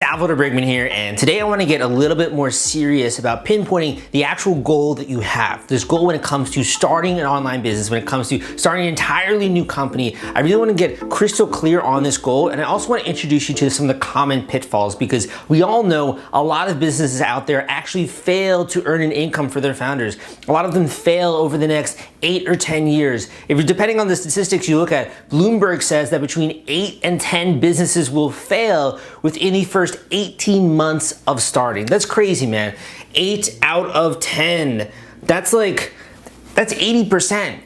Salvatore Brigman here, and today I want to get a little bit more serious about pinpointing the actual goal that you have. This goal when it comes to starting an online business, when it comes to starting an entirely new company. I really want to get crystal clear on this goal, and I also want to introduce you to some of the common pitfalls, because we all know a lot of businesses out there actually fail to earn an income for their founders. A lot of them fail over the next 8 or 10 years. Depending on the statistics you look at, Bloomberg says that between 8 and 10 businesses will fail within the first 18 months of starting. That's crazy, man. 8 out of 10. That's 80%,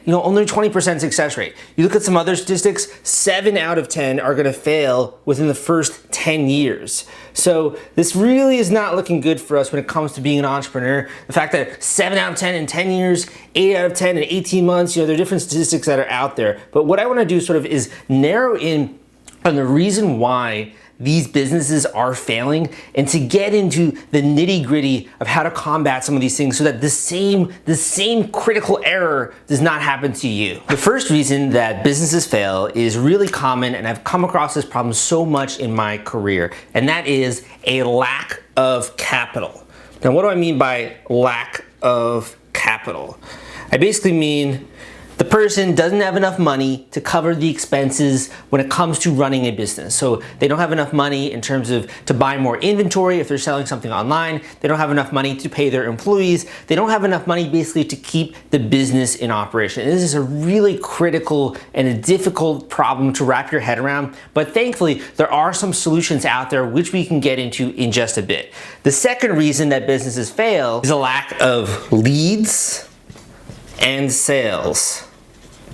only 20% success rate. You look at some other statistics, 7 out of 10 are gonna fail within the first 10 years. So this really is not looking good for us when it comes to being an entrepreneur. The fact that 7 out of 10 in 10 years, 8 out of 10 in 18 months, there are different statistics that are out there. But what I wanna do is narrow in on the reason why these businesses are failing, and to get into the nitty-gritty of how to combat some of these things so that the same critical error does not happen to you. The first reason that businesses fail is really common, and I've come across this problem so much in my career, and that is a lack of capital. Now, what do I mean by lack of capital? I basically mean the person doesn't have enough money to cover the expenses when it comes to running a business. So they don't have enough money in terms of to buy more inventory if they're selling something online. They don't have enough money to pay their employees. They don't have enough money basically to keep the business in operation. And this is a really critical and a difficult problem to wrap your head around. But thankfully, there are some solutions out there which we can get into in just a bit. The second reason that businesses fail is a lack of leads and sales.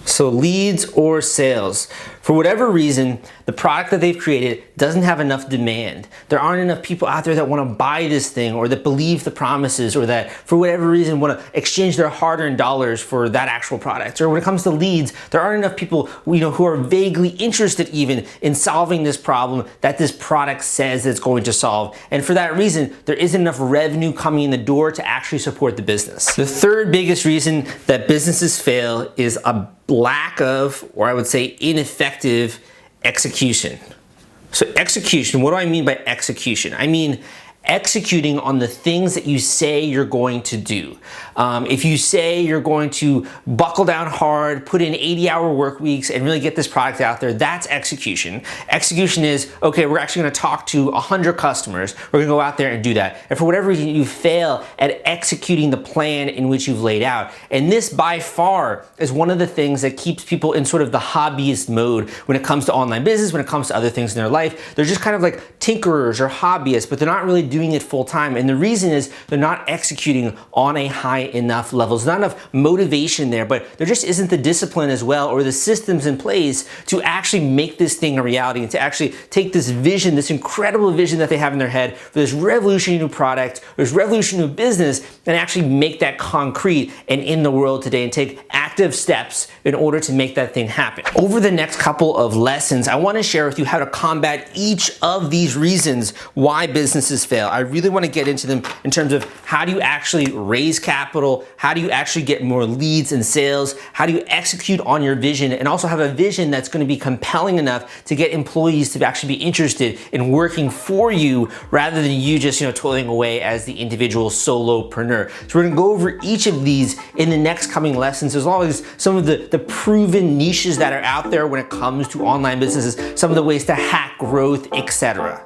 So leads or sales. For whatever reason, the product that they've created doesn't have enough demand. There aren't enough people out there that want to buy this thing, or that believe the promises, or that for whatever reason want to exchange their hard-earned dollars for that actual product. Or when it comes to leads, there aren't enough people who are vaguely interested even in solving this problem that this product says it's going to solve. And for that reason, there isn't enough revenue coming in the door to actually support the business. The third biggest reason that businesses fail is a lack of, or I would say ineffective, execution. So execution, what do I mean by execution? I mean executing on the things that you say you're going to do. If you say you're going to buckle down hard, put in 80-hour work weeks, and really get this product out there, that's execution. Execution is, okay, we're actually gonna talk to 100 customers. We're gonna go out there and do that. And for whatever reason, you fail at executing the plan in which you've laid out. And this, by far, is one of the things that keeps people in sort of the hobbyist mode when it comes to online business, when it comes to other things in their life. They're just kind of like tinkerers or hobbyists, but they're not really doing it full time. And the reason is they're not executing on a high enough level. There's not enough motivation there, but there just isn't the discipline as well, or the systems in place to actually make this thing a reality, and to actually take this vision, this incredible vision that they have in their head for this revolutionary new product, or this revolutionary new business, and actually make that concrete and in the world today, and take active steps in order to make that thing happen. Over the next couple of lessons, I want to share with you how to combat each of these reasons why businesses fail. I really want to get into them in terms of how do you actually raise capital, how do you actually get more leads and sales, how do you execute on your vision, and also have a vision that's going to be compelling enough to get employees to actually be interested in working for you rather than you just toiling away as the individual solopreneur. So we're going to go over each of these in the next coming lessons, as well as some of the proven niches that are out there when it comes to online businesses, some of the ways to hack growth, etc.